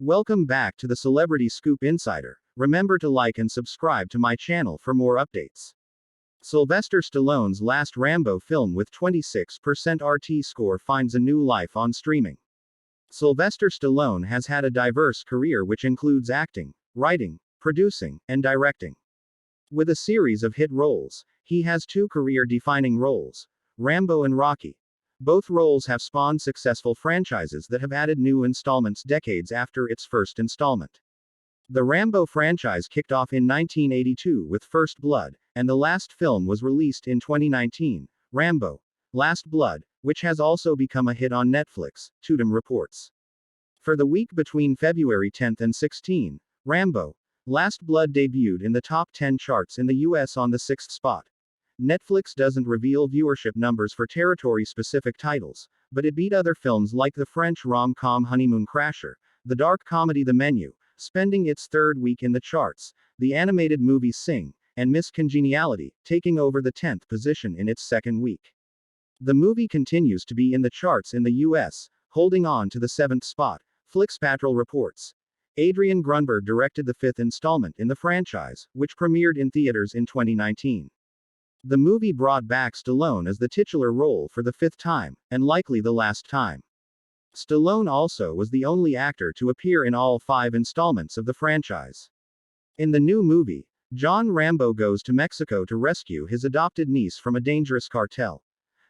Welcome back to the Celebrity Scoop Insider. Remember to like and subscribe to my channel for more updates. Sylvester Stallone's last Rambo film with 26% RT score finds a new life on streaming. Sylvester Stallone has had a diverse career which includes acting, writing, producing, and directing. With a series of hit roles, he has two career-defining roles, Rambo and Rocky. Both roles have spawned successful franchises that have added new installments decades after its first installment. The Rambo franchise kicked off in 1982 with First Blood, and the last film was released in 2019, Rambo: Last Blood, which has also become a hit on Netflix, Tudum reports. For the week between February 10 and 16, Rambo: Last Blood debuted in the top 10 charts in the US on the 6th spot. Netflix doesn't reveal viewership numbers for territory-specific titles, but it beat other films like the French rom-com Honeymoon Crasher, the dark comedy The Menu, spending its third week in the charts, the animated movie Sing, and Miss Congeniality, taking over the 10th position in its second week. The movie continues to be in the charts in the US, holding on to the 7th spot, FlixPatrol reports. Adrian Grunberg directed the fifth installment in the franchise, which premiered in theaters in 2019. The movie brought back Stallone as the titular role for the fifth time, and likely the last time. Stallone also was the only actor to appear in all 5 installments of the franchise. In the new movie, John Rambo goes to Mexico to rescue his adopted niece from a dangerous cartel.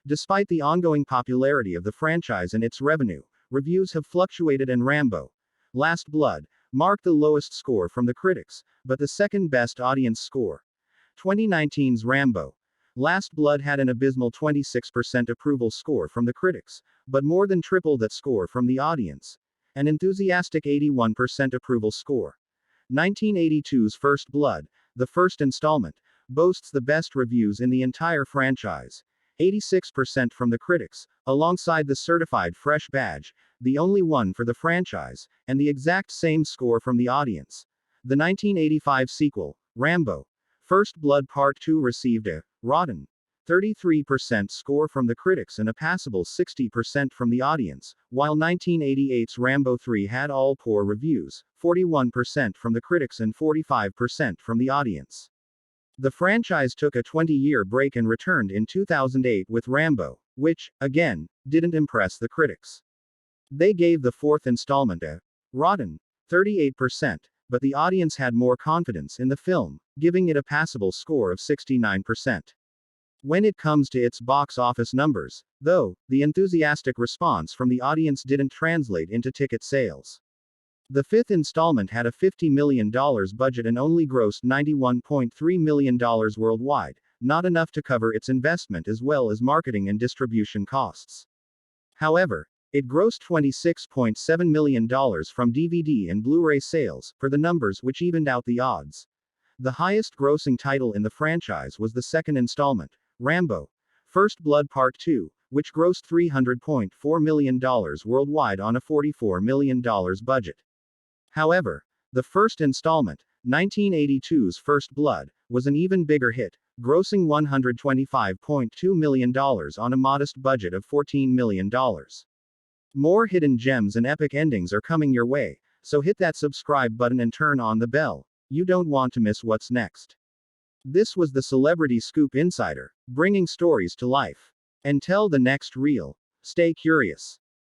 Despite the ongoing popularity of the franchise and its revenue, reviews have fluctuated, and Rambo: Last Blood marked the lowest score from the critics, but the second best audience score. 2019's Rambo: Last Blood had an abysmal 26% approval score from the critics, but more than triple that score from the audience. An enthusiastic 81% approval score. 1982's First Blood, the first installment, boasts the best reviews in the entire franchise. 86% from the critics, alongside the certified fresh badge, the only one for the franchise, and the exact same score from the audience. The 1985 sequel, Rambo: First Blood Part 2, received a rotten 33% score from the critics and a passable 60% from the audience, while 1988's Rambo 3 had all poor reviews, 41% from the critics and 45% from the audience. The franchise took a 20-year break and returned in 2008 with Rambo, which, again, didn't impress the critics. They gave the fourth installment a rotten 38%, but the audience had more confidence in the film, giving it a passable score of 69%. When it comes to its box office numbers, though, the enthusiastic response from the audience didn't translate into ticket sales. The fifth installment had a $50 million budget and only grossed $91.3 million worldwide, not enough to cover its investment as well as marketing and distribution costs. However, it grossed $26.7 million from DVD and Blu-ray sales, per the numbers, which evened out the odds. The highest grossing title in the franchise was the second installment, Rambo: First Blood Part 2, which grossed $300.4 million worldwide on a $44 million budget. However, the first installment, 1982's First Blood, was an even bigger hit, grossing $125.2 million on a modest budget of $14 million. More hidden gems and epic endings are coming your way, so hit that subscribe button and turn on the bell. You don't want to miss what's next. This was the Celebrity Scoop Insider, bringing stories to life. Until the next reel, stay curious.